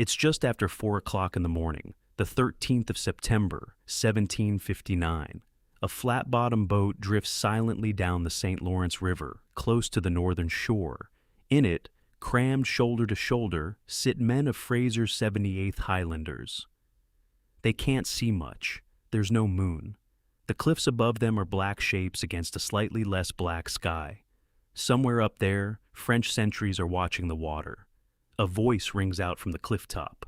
It's just after 4 o'clock in the morning, the 13th of September, 1759. A flat-bottom boat drifts silently down the St. Lawrence River, close to the northern shore. In it, crammed shoulder to shoulder, sit men of Fraser's 78th Highlanders. They can't see much. There's no moon. The cliffs above them are black shapes against a slightly less black sky. Somewhere up there, French sentries are watching the water. A voice rings out from the clifftop.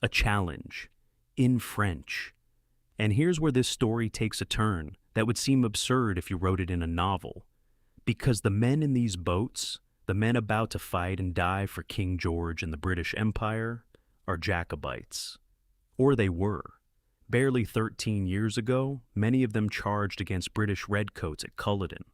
A challenge. In French. And here's where this story takes a turn that would seem absurd if you wrote it in a novel. Because the men in these boats, the men about to fight and die for King George and the British Empire, are Jacobites. Or they were. Barely 13 years ago, many of them charged against British redcoats at Culloden.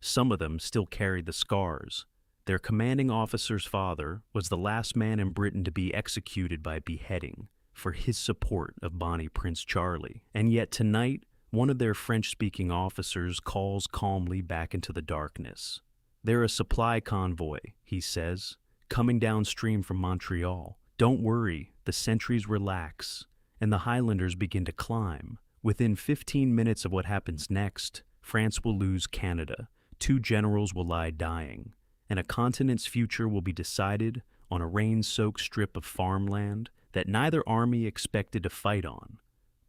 Some of them still carried the scars. Their commanding officer's father was the last man in Britain to be executed by beheading for his support of Bonnie Prince Charlie. And yet tonight, one of their French-speaking officers calls calmly back into the darkness. "They're a supply convoy," he says, "coming downstream from Montreal. Don't worry, the sentries relax, and the Highlanders begin to climb. Within 15 minutes of what happens next, France will lose Canada, 2 generals will lie dying, and a continent's future will be decided on a rain-soaked strip of farmland that neither army expected to fight on."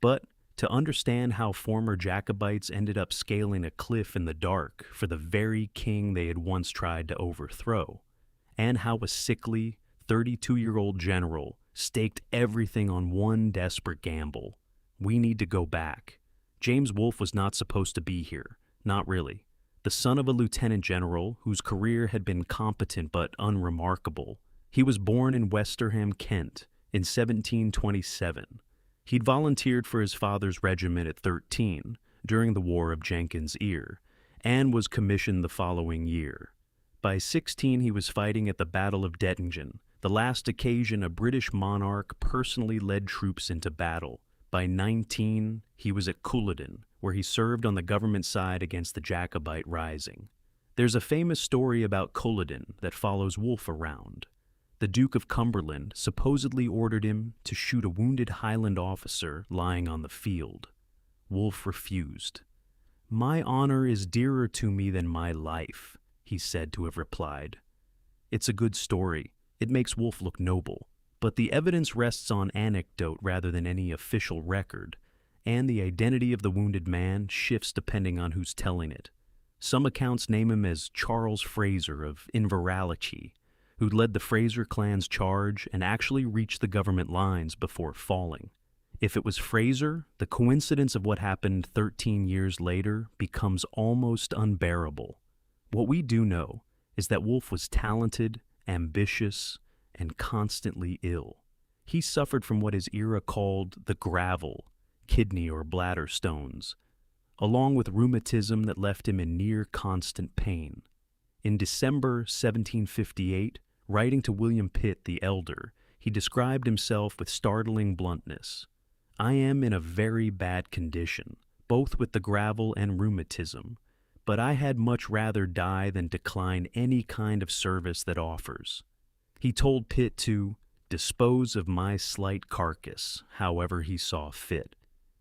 But to understand how former Jacobites ended up scaling a cliff in the dark for the very king they had once tried to overthrow, and how a sickly, 32-year-old general staked everything on one desperate gamble, we need to go back. James Wolfe was not supposed to be here, not really. The son of a lieutenant general whose career had been competent but unremarkable. He was born in Westerham, Kent, in 1727. He'd volunteered for his father's regiment at 13 during the War of Jenkins' Ear, and was commissioned the following year. By 16, he was fighting at the Battle of Dettingen, the last occasion a British monarch personally led troops into battle. By 19, he was at Culloden, where he served on the government side against the Jacobite rising. There's a famous story about Culloden that follows Wolfe around. The Duke of Cumberland supposedly ordered him to shoot a wounded Highland officer lying on the field. Wolfe refused. "My honor is dearer to me than my life," he's said to have replied. It's a good story. It makes Wolfe look noble. But the evidence rests on anecdote rather than any official record, and the identity of the wounded man shifts depending on who's telling it. Some accounts name him as Charles Fraser of Inveralachie, who led the Fraser clan's charge and actually reached the government lines before falling. If it was Fraser, the coincidence of what happened 13 years later becomes almost unbearable. What we do know is that Wolfe was talented, ambitious, and constantly ill. He suffered from what his era called the gravel, kidney or bladder stones, along with rheumatism that left him in near constant pain. In December 1758, writing to William Pitt the Elder, he described himself with startling bluntness. "I am in a very bad condition, both with the gravel and rheumatism, but I had much rather die than decline any kind of service that offers." He told Pitt to dispose of my slight carcass however he saw fit.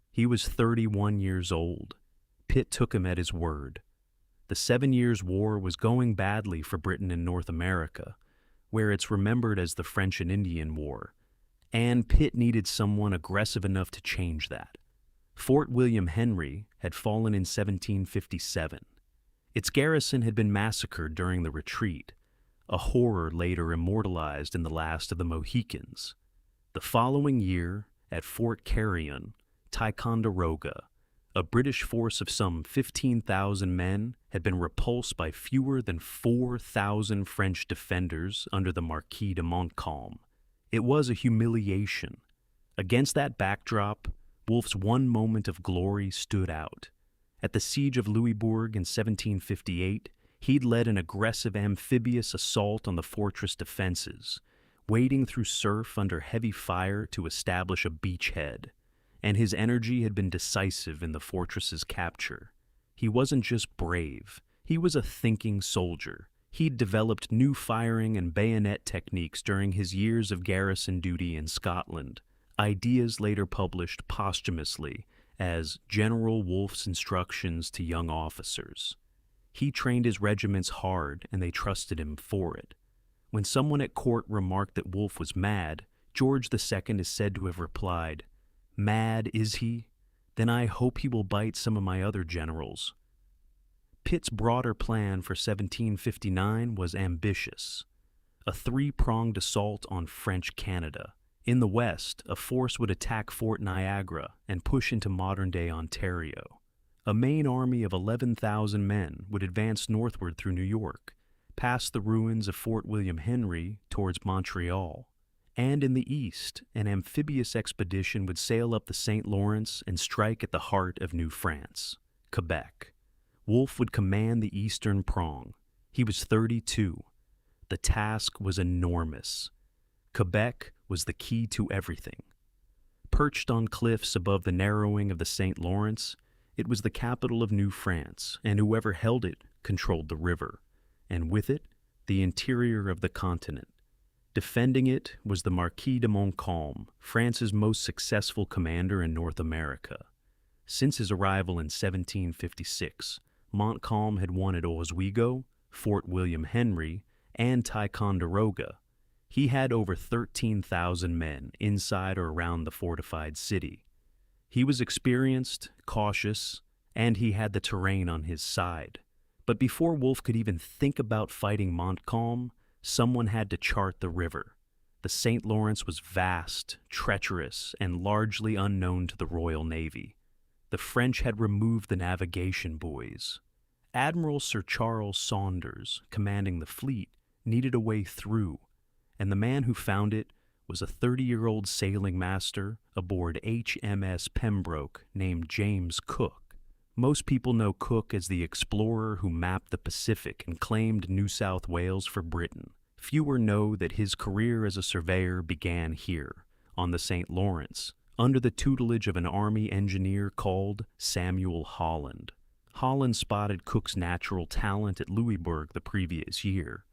He was 31 years old. Pitt took him at his word. The 7 Years' War was going badly for Britain in North America, where it's remembered as the French and Indian War, and Pitt needed someone aggressive enough to change that. Fort William Henry had fallen in 1757. Its garrison had been massacred during the retreat, a horror later immortalized in The Last of the Mohicans. The following year, at Fort Carillon, Ticonderoga, a British force of some 15,000 men had been repulsed by fewer than 4,000 French defenders under the Marquis de Montcalm. It was a humiliation. Against that backdrop, Wolfe's one moment of glory stood out. At the siege of Louisbourg in 1758, he'd led an aggressive amphibious assault on the fortress defenses, wading through surf under heavy fire to establish a beachhead, and his energy had been decisive in the fortress's capture. He wasn't just brave, he was a thinking soldier. He'd developed new firing and bayonet techniques during his years of garrison duty in Scotland, ideas later published posthumously as General Wolfe's instructions to young officers. He trained his regiments hard, and they trusted him for it. When someone at court remarked that Wolfe was mad, George II is said to have replied, "Mad, is he? Then I hope he will bite some of my other generals." Pitt's broader plan for 1759 was ambitious. A three-pronged assault on French Canada. In the west, a force would attack Fort Niagara and push into modern-day Ontario. A main army of 11,000 men would advance northward through New York, past the ruins of Fort William Henry towards Montreal. And in the east, an amphibious expedition would sail up the St. Lawrence and strike at the heart of New France, Quebec. Wolfe would command the eastern prong. He was 32. The task was enormous. Quebec was the key to everything. Perched on cliffs above the narrowing of the St. Lawrence, it was the capital of New France, and whoever held it controlled the river, and with it, the interior of the continent. Defending it was the Marquis de Montcalm, France's most successful commander in North America. Since his arrival in 1756, Montcalm had won at Oswego, Fort William Henry, and Ticonderoga. He had over 13,000 men inside or around the fortified city. He was experienced, cautious, and he had the terrain on his side. But before Wolfe could even think about fighting Montcalm, someone had to chart the river. The St. Lawrence was vast, treacherous, and largely unknown to the Royal Navy. The French had removed the navigation buoys. Admiral Sir Charles Saunders, commanding the fleet, needed a way through, and the man who found it was a 30-year-old sailing master aboard HMS Pembroke named James Cook. Most people know Cook as the explorer who mapped the Pacific and claimed New South Wales for Britain. Fewer know that his career as a surveyor began here, on the St. Lawrence, under the tutelage of an army engineer called Samuel Holland. Holland spotted Cook's natural talent at Louisbourg the previous year,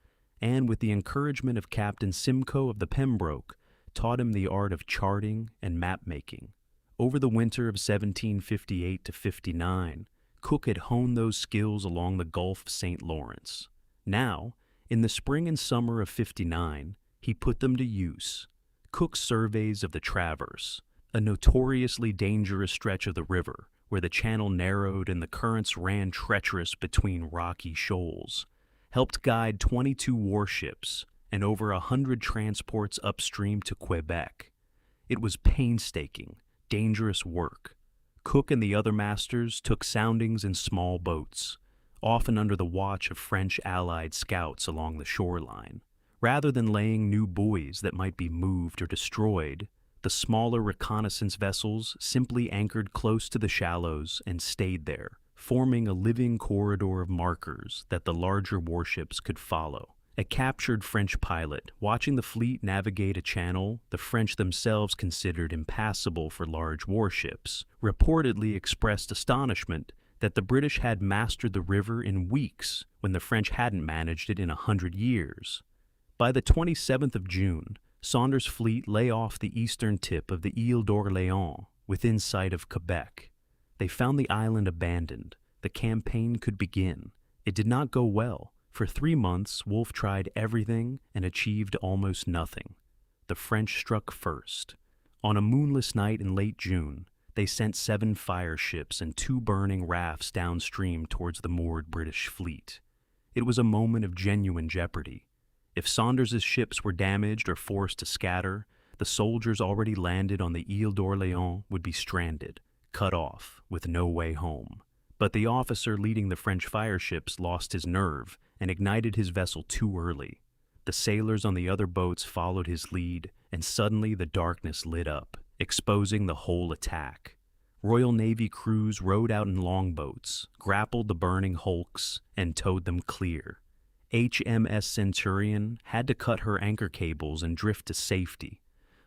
and with the encouragement of Captain Simcoe of the Pembroke, taught him the art of charting and map-making. Over the winter of 1758 to 59, Cook had honed those skills along the Gulf of St. Lawrence. Now, in the spring and summer of 59, he put them to use. Cook's surveys of the Traverse, a notoriously dangerous stretch of the river, where the channel narrowed and the currents ran treacherous between rocky shoals, helped guide 22 warships and over 100 transports upstream to Quebec. It was painstaking, dangerous work. Cook and the other masters took soundings in small boats, often under the watch of French Allied scouts along the shoreline. Rather than laying new buoys that might be moved or destroyed, the smaller reconnaissance vessels simply anchored close to the shallows and stayed there, forming a living corridor of markers that the larger warships could follow. A captured French pilot, watching the fleet navigate a channel the French themselves considered impassable for large warships, reportedly expressed astonishment that the British had mastered the river in weeks when the French hadn't managed it in 100 years. By the 27th of June, Saunders' fleet lay off the eastern tip of the Ile d'Orléans, within sight of Quebec. They found the island abandoned. The campaign could begin. It did not go well. For 3 months, Wolfe tried everything and achieved almost nothing. The French struck first. On a moonless night in late June, they sent 7 fire ships and 2 burning rafts downstream towards the moored British fleet. It was a moment of genuine jeopardy. If Saunders' ships were damaged or forced to scatter, the soldiers already landed on the Ile d'Orléans would be stranded, cut off, with no way home. But the officer leading the French fire ships lost his nerve and ignited his vessel too early. The sailors on the other boats followed his lead, and suddenly the darkness lit up, exposing the whole attack. Royal Navy crews rowed out in longboats, grappled the burning hulks, and towed them clear. HMS Centurion had to cut her anchor cables and drift to safety,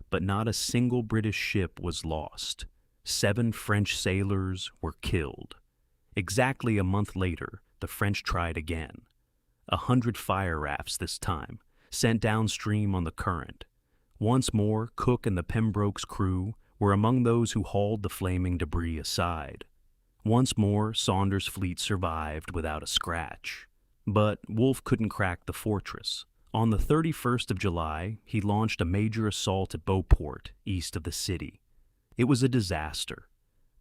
but not a single British ship was lost. 7 French sailors were killed. Exactly a month later, the French tried again. 100 fire rafts this time, sent downstream on the current. Once more, Cook and the Pembroke's crew were among those who hauled the flaming debris aside. Once more, Saunders' fleet survived without a scratch. But Wolfe couldn't crack the fortress. On the 31st of July, he launched a major assault at Beauport, east of the city. It was a disaster.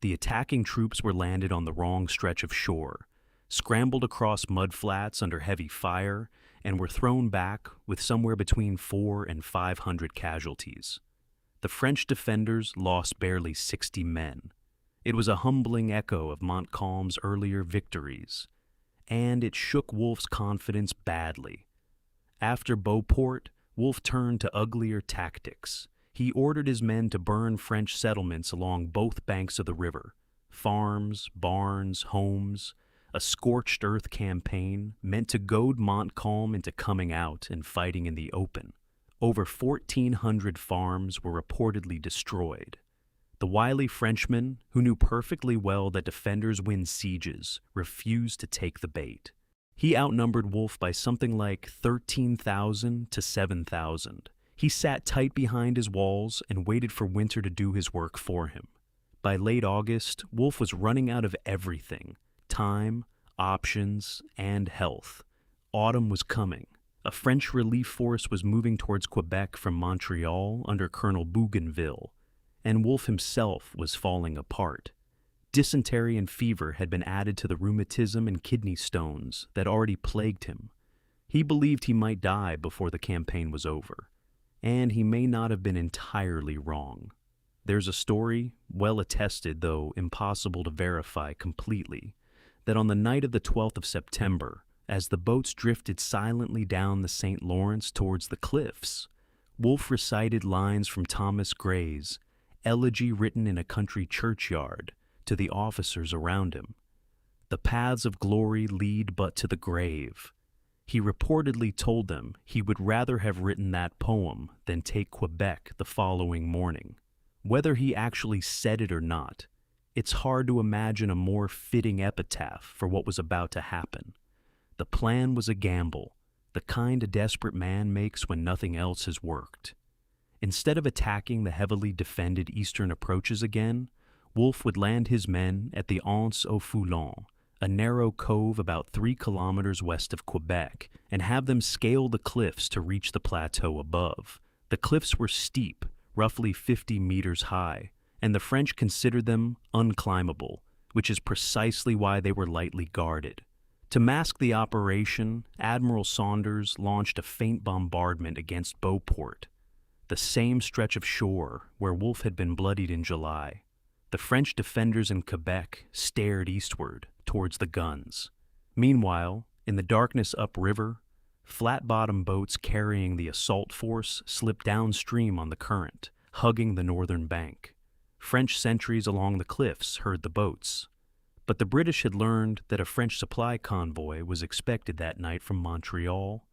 The attacking troops were landed on the wrong stretch of shore, scrambled across mudflats under heavy fire, and were thrown back with somewhere between 400 and 500 casualties. The French defenders lost barely 60 men. It was a humbling echo of Montcalm's earlier victories, and it shook Wolfe's confidence badly. After Beauport, Wolfe turned to uglier tactics. He ordered his men to burn French settlements along both banks of the river. Farms, barns, homes, a scorched earth campaign meant to goad Montcalm into coming out and fighting in the open. Over 1,400 farms were reportedly destroyed. The wily Frenchman, who knew perfectly well that defenders win sieges, refused to take the bait. He outnumbered Wolfe by something like 13,000 to 7,000. He sat tight behind his walls and waited for winter to do his work for him. By late August, Wolfe was running out of everything: time, options, and health. Autumn was coming. A French relief force was moving towards Quebec from Montreal under Colonel Bougainville, and Wolfe himself was falling apart. Dysentery and fever had been added to the rheumatism and kidney stones that already plagued him. He believed he might die before the campaign was over, and he may not have been entirely wrong. There's a story, well attested though impossible to verify completely, that on the night of the 12th of September, as the boats drifted silently down the St. Lawrence towards the cliffs, Wolfe recited lines from Thomas Gray's Elegy written in a country churchyard to the officers around him. The paths of glory lead but to the grave. He reportedly told them he would rather have written that poem than take Quebec the following morning. Whether he actually said it or not, it's hard to imagine a more fitting epitaph for what was about to happen. The plan was a gamble, the kind a desperate man makes when nothing else has worked. Instead of attacking the heavily defended eastern approaches again, Wolfe would land his men at the Anse au Foulon, a narrow cove about 3 kilometers west of Quebec, and have them scale the cliffs to reach the plateau above. The cliffs were steep, roughly 50 meters high, and the French considered them unclimbable, which is precisely why they were lightly guarded. To mask the operation, Admiral Saunders launched a feint bombardment against Beauport, the same stretch of shore where Wolfe had been bloodied in July. The French defenders in Quebec stared eastward towards the guns. Meanwhile, in the darkness upriver, flat-bottom boats carrying the assault force slipped downstream on the current, hugging the northern bank. French sentries along the cliffs heard the boats, but the British had learned that a French supply convoy was expected that night from Montreal,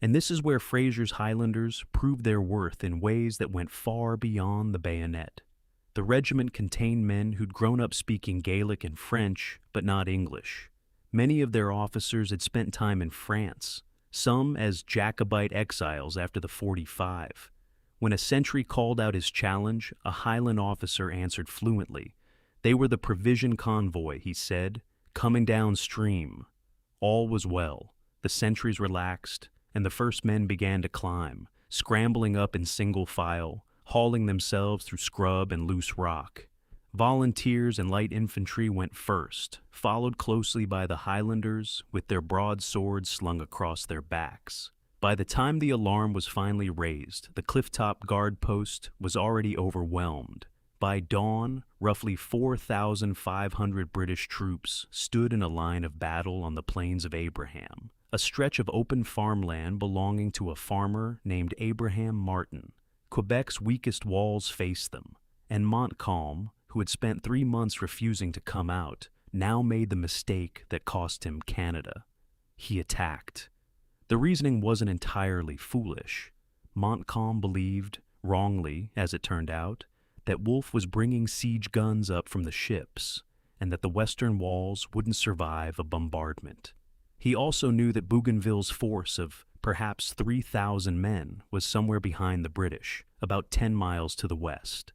and this is where Fraser's Highlanders proved their worth in ways that went far beyond the bayonet. The regiment contained men who'd grown up speaking Gaelic and French, but not English. Many of their officers had spent time in France, some as Jacobite exiles after the 45. When a sentry called out his challenge, a Highland officer answered fluently. They were the provision convoy, he said, coming downstream. All was well. The sentries relaxed, and the first men began to climb, scrambling up in single file, hauling themselves through scrub and loose rock. Volunteers and light infantry went first, followed closely by the Highlanders with their broadswords slung across their backs. By the time the alarm was finally raised, the clifftop guard post was already overwhelmed. By dawn, roughly 4,500 British troops stood in a line of battle on the Plains of Abraham, a stretch of open farmland belonging to a farmer named Abraham Martin. Quebec's weakest walls faced them, and Montcalm, who had spent 3 months refusing to come out, now made the mistake that cost him Canada. He attacked. The reasoning wasn't entirely foolish. Montcalm believed, wrongly as it turned out, that Wolfe was bringing siege guns up from the ships, and that the western walls wouldn't survive a bombardment. He also knew that Bougainville's force of perhaps 3,000 men was somewhere behind the British, about 10 miles to the west.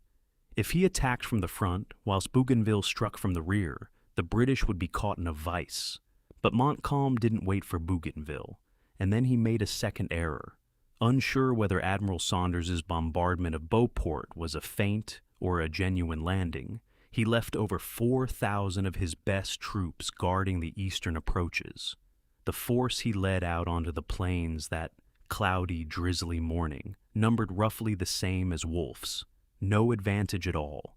If he attacked from the front, whilst Bougainville struck from the rear, the British would be caught in a vice. But Montcalm didn't wait for Bougainville, and then he made a second error. Unsure whether Admiral Saunders's bombardment of Beauport was a feint or a genuine landing, he left over 4,000 of his best troops guarding the eastern approaches. The force he led out onto the plains that cloudy, drizzly morning numbered roughly the same as Wolfe's. No advantage at all.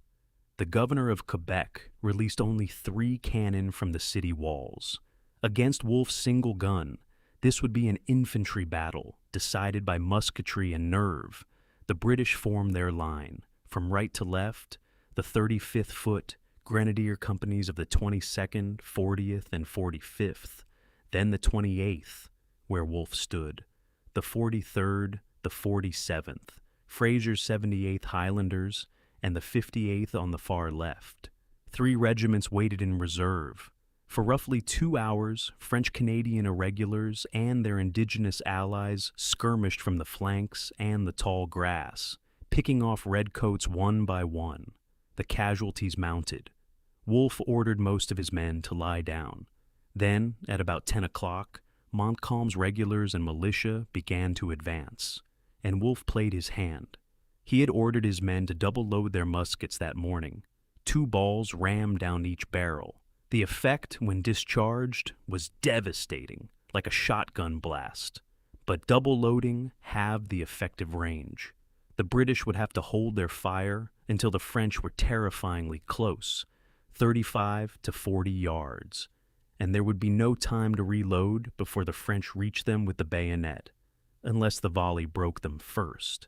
The governor of Quebec released only 3 cannon from the city walls. Against Wolfe's single gun, this would be an infantry battle, decided by musketry and nerve. The British formed their line, from right to left, the 35th Foot Grenadier companies of the 22nd, 40th, and 45th, then the 28th, where Wolfe stood, the 43rd, the 47th, Fraser's 78th Highlanders, and the 58th on the far left. 3 regiments waited in reserve. For roughly 2 hours, French-Canadian irregulars and their indigenous allies skirmished from the flanks and the tall grass, picking off redcoats one by one. The casualties mounted. Wolfe ordered most of his men to lie down. Then, at about 10 o'clock, Montcalm's regulars and militia began to advance, and Wolfe played his hand. He had ordered his men to double-load their muskets that morning. 2 balls rammed down each barrel. The effect, when discharged, was devastating, like a shotgun blast. But double-loading halved the effective range. The British would have to hold their fire until the French were terrifyingly close, 35 to 40 yards. And there would be no time to reload before the French reached them with the bayonet, unless the volley broke them first.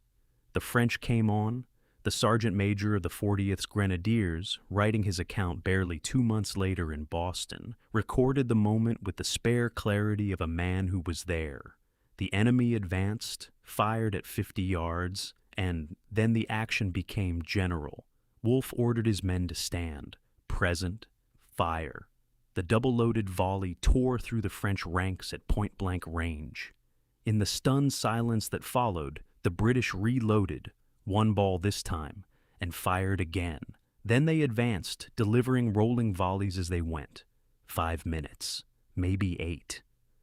The French came on. The sergeant major of the 40th Grenadiers, writing his account barely 2 months later in Boston, recorded the moment with the spare clarity of a man who was there. The enemy advanced, fired at 50 yards, and then the action became general. Wolfe ordered his men to stand, present, fire. The double-loaded volley tore through the French ranks at point-blank range. In the stunned silence that followed, the British reloaded, 1 ball this time, and fired again. Then they advanced, delivering rolling volleys as they went. 5 minutes, maybe 8.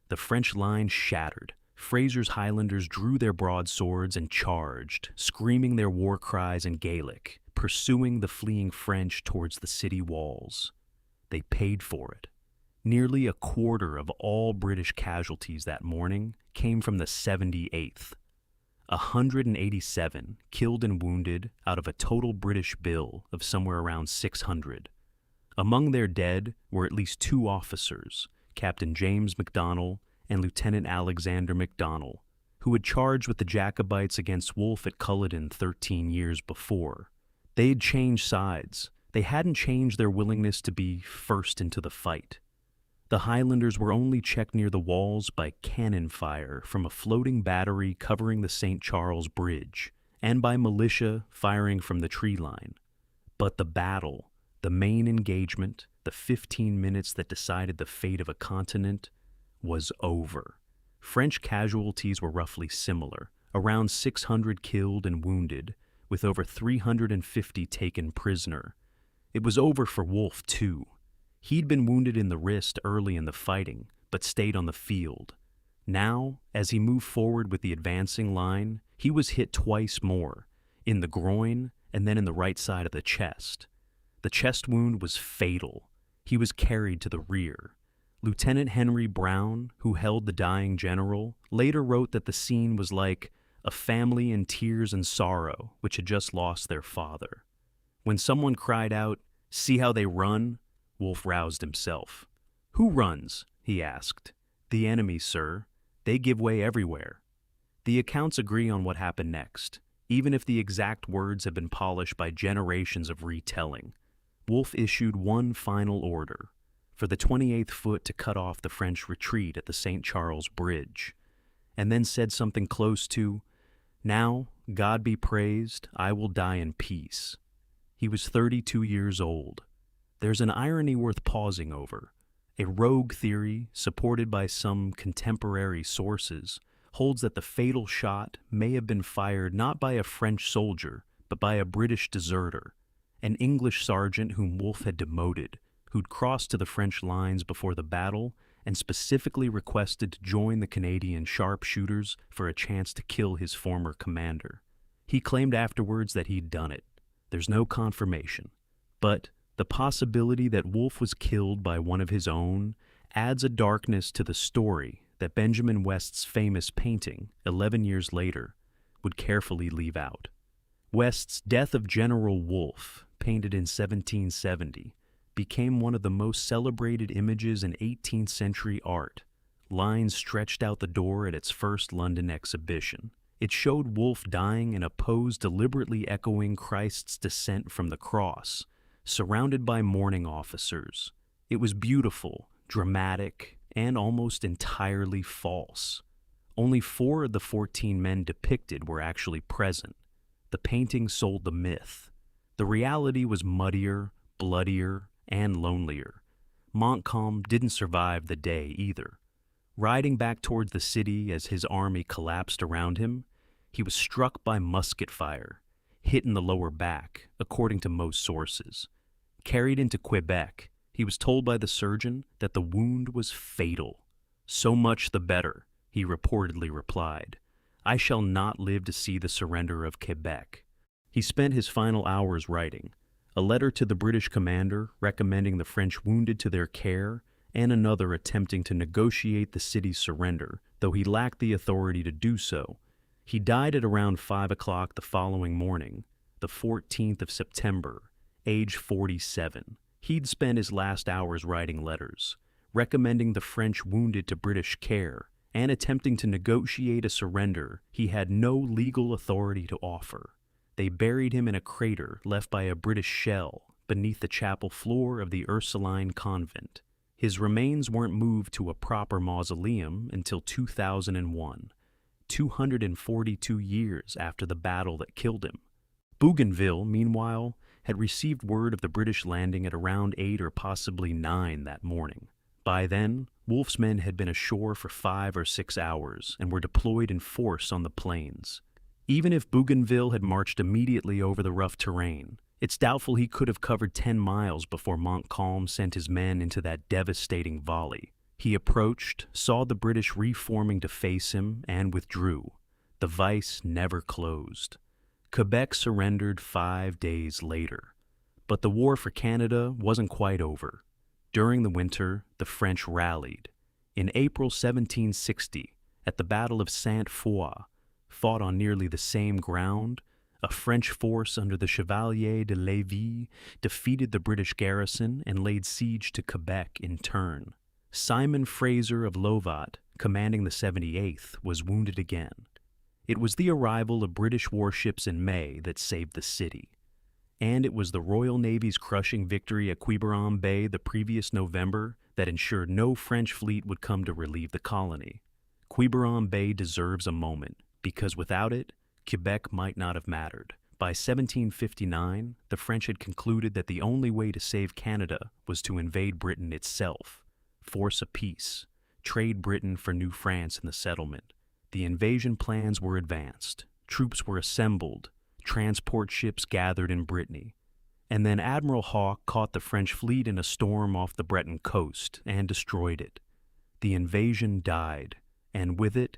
The French line shattered. Fraser's Highlanders drew their broadswords and charged, screaming their war cries in Gaelic, pursuing the fleeing French towards the city walls. They paid for it. Nearly a quarter of all British casualties that morning came from the 78th. 187 killed and wounded out of a total British bill of somewhere around 600. Among their dead were at least 2 officers, Captain James Macdonell and Lieutenant Alexander Macdonell, who had charged with the Jacobites against Wolfe at Culloden 13 years before. They had changed sides. They hadn't changed their willingness to be first into the fight. The Highlanders were only checked near the walls by cannon fire from a floating battery covering the St. Charles Bridge, and by militia firing from the tree line. But the battle, the main engagement, the 15 minutes that decided the fate of a continent, was over. French casualties were roughly similar, around 600 killed and wounded, with over 350 taken prisoner. It was over for Wolfe, too. He'd been wounded in the wrist early in the fighting, but stayed on the field. Now, as he moved forward with the advancing line, he was hit twice more, in the groin and then in the right side of the chest. The chest wound was fatal. He was carried to the rear. Lieutenant Henry Brown, who held the dying general, later wrote that the scene was like a family in tears and sorrow which had just lost their father. When someone cried out, "See how they run?" Wolfe roused himself. "Who runs?" he asked. "The enemy, sir. They give way everywhere." The accounts agree on what happened next, even if the exact words have been polished by generations of retelling. Wolfe issued one final order, for the 28th Foot to cut off the French retreat at the St. Charles Bridge, and then said something close to, "Now, God be praised, I will die in peace." He was 32 years old. There's an irony worth pausing over. A rogue theory, supported by some contemporary sources, holds that the fatal shot may have been fired not by a French soldier, but by a British deserter, an English sergeant whom Wolfe had demoted, who'd crossed to the French lines before the battle and specifically requested to join the Canadian sharpshooters for a chance to kill his former commander. He claimed afterwards that he'd done it. There's no confirmation. But the possibility that Wolfe was killed by one of his own adds a darkness to the story that Benjamin West's famous painting, 11 years later, would carefully leave out. West's Death of General Wolfe, painted in 1770, became one of the most celebrated images in 18th century art. Lines stretched out the door at its first London exhibition. It showed Wolfe dying in a pose deliberately echoing Christ's descent from the cross, surrounded by mourning officers. It was beautiful, dramatic, and almost entirely false. Only 4 of the 14 men depicted were actually present. The painting sold the myth. The reality was muddier, bloodier, and lonelier. Montcalm didn't survive the day either. Riding back towards the city as his army collapsed around him, he was struck by musket fire, hit in the lower back, according to most sources. Carried into Quebec, he was told by the surgeon that the wound was fatal. "So much the better," he reportedly replied. "I shall not live to see the surrender of Quebec." He spent his final hours writing a letter to the British commander recommending the French wounded to their care, and another attempting to negotiate the city's surrender, though he lacked the authority to do so. He died at around 5 o'clock the following morning, the 14th of September, age 47. He'd spent his last hours writing letters, recommending the French wounded to British care, and attempting to negotiate a surrender he had no legal authority to offer. They buried him in a crater left by a British shell beneath the chapel floor of the Ursuline convent. His remains weren't moved to a proper mausoleum until 2001, 242 years after the battle that killed him. Bougainville, meanwhile, had received word of the British landing at around 8 or possibly 9 that morning. By then, Wolfe's men had been ashore for 5 or 6 hours and were deployed in force on the plains. Even if Bougainville had marched immediately over the rough terrain, it's doubtful he could have covered 10 miles before Montcalm sent his men into that devastating volley. He approached, saw the British reforming to face him, and withdrew. The vice never closed. Quebec surrendered 5 days later. But the war for Canada wasn't quite over. During the winter, the French rallied. In April 1760, at the Battle of Sainte-Foy, fought on nearly the same ground, a French force under the Chevalier de Lévis defeated the British garrison and laid siege to Quebec in turn. Simon Fraser of Lovat, commanding the 78th, was wounded again. It was the arrival of British warships in May that saved the city. And it was the Royal Navy's crushing victory at Quiberon Bay the previous November that ensured no French fleet would come to relieve the colony. Quiberon Bay deserves a moment, because without it, Quebec might not have mattered. By 1759, the French had concluded that the only way to save Canada was to invade Britain itself, force a peace, trade Britain for New France in the settlement. The invasion plans were advanced, troops were assembled, transport ships gathered in Brittany, and then Admiral Hawke caught the French fleet in a storm off the Breton coast and destroyed it. The invasion died, and with it,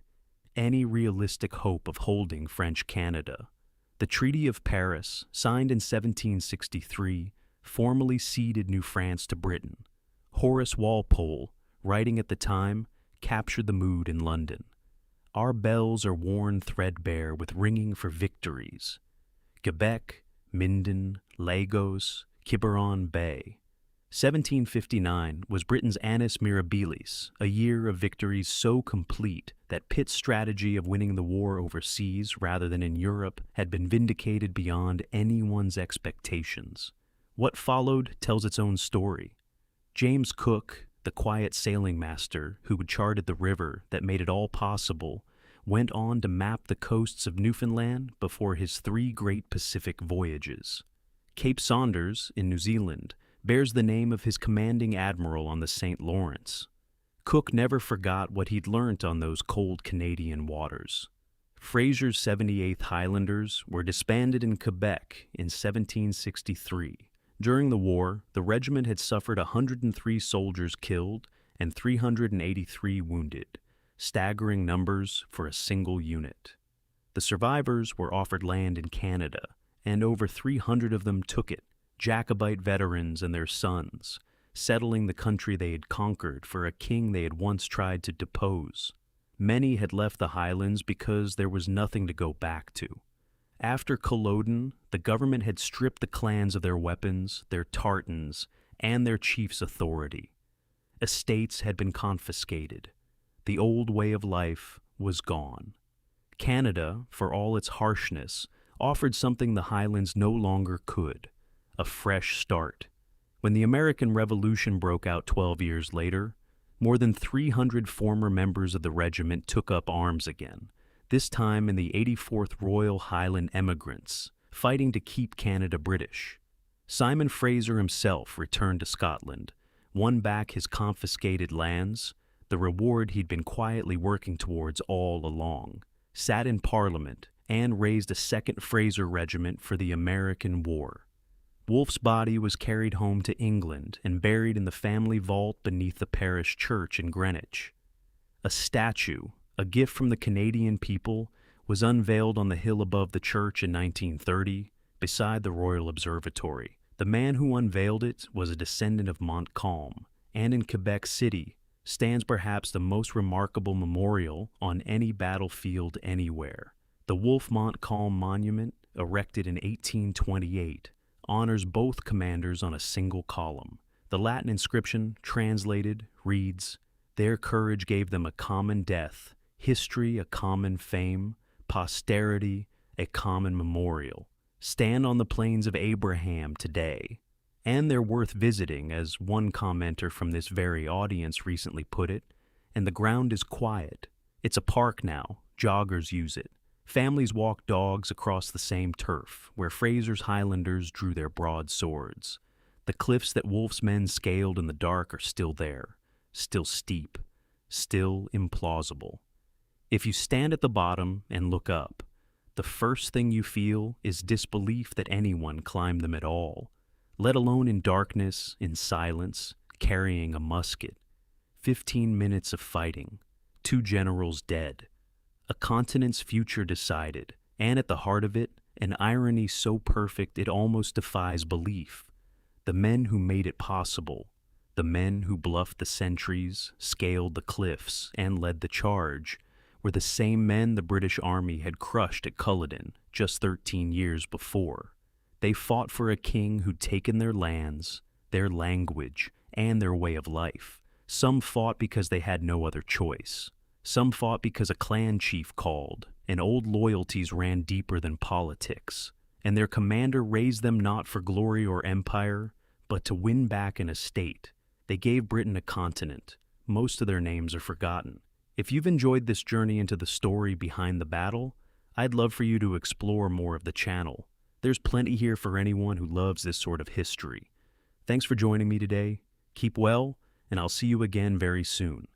any realistic hope of holding French Canada. The Treaty of Paris, signed in 1763, formally ceded New France to Britain. Horace Walpole, writing at the time, captured the mood in London. Our bells are worn threadbare with ringing for victories. Quebec, Minden, Lagos, Quiberon Bay. 1759 was Britain's Annus Mirabilis, a year of victories so complete that Pitt's strategy of winning the war overseas rather than in Europe had been vindicated beyond anyone's expectations. What followed tells its own story. James Cook, the quiet sailing master who had charted the river that made it all possible, went on to map the coasts of Newfoundland before his 3 great Pacific voyages. Cape Saunders, in New Zealand, bears the name of his commanding admiral on the St. Lawrence. Cook never forgot what he'd learnt on those cold Canadian waters. Fraser's 78th Highlanders were disbanded in Quebec in 1763. During the war, the regiment had suffered 103 soldiers killed and 383 wounded, staggering numbers for a single unit. The survivors were offered land in Canada, and over 300 of them took it, Jacobite veterans and their sons, settling the country they had conquered for a king they had once tried to depose. Many had left the Highlands because there was nothing to go back to. After Culloden, the government had stripped the clans of their weapons, their tartans, and their chief's authority. Estates had been confiscated. The old way of life was gone. Canada, for all its harshness, offered something the Highlands no longer could: a fresh start. When the American Revolution broke out 12 years later, more than 300 former members of the regiment took up arms again, this time in the 84th Royal Highland Emigrants, fighting to keep Canada British. Simon Fraser himself returned to Scotland, won back his confiscated lands, the reward he'd been quietly working towards all along, sat in Parliament, and raised a second Fraser Regiment for the American War. Wolfe's body was carried home to England and buried in the family vault beneath the parish church in Greenwich. A statue, a gift from the Canadian people, was unveiled on the hill above the church in 1930, beside the Royal Observatory. The man who unveiled it was a descendant of Montcalm, and in Quebec City stands perhaps the most remarkable memorial on any battlefield anywhere. The Wolfe-Montcalm Monument, erected in 1828, honors both commanders on a single column. The Latin inscription, translated, reads, "Their courage gave them a common death, history a common fame, posterity a common memorial. Stand on the plains of Abraham today." And they're worth visiting, as one commenter from this very audience recently put it, and the ground is quiet. It's a park now, joggers use it. Families walk dogs across the same turf, where Fraser's Highlanders drew their broadswords. The cliffs that Wolfe's men scaled in the dark are still there, still steep, still implausible. If you stand at the bottom and look up, the first thing you feel is disbelief that anyone climbed them at all, let alone in darkness, in silence, carrying a musket. 15 minutes of fighting, 2 generals dead. A continent's future decided, and at the heart of it, an irony so perfect it almost defies belief. The men who made it possible, the men who bluffed the sentries, scaled the cliffs, and led the charge, were the same men the British Army had crushed at Culloden just 13 years before. They fought for a king who'd taken their lands, their language, and their way of life. Some fought because they had no other choice. Some fought because a clan chief called, and old loyalties ran deeper than politics, and their commander raised them not for glory or empire, but to win back an estate. They gave Britain a continent. Most of their names are forgotten. If you've enjoyed this journey into the story behind the battle, I'd love for you to explore more of the channel. There's plenty here for anyone who loves this sort of history. Thanks for joining me today. Keep well, and I'll see you again very soon.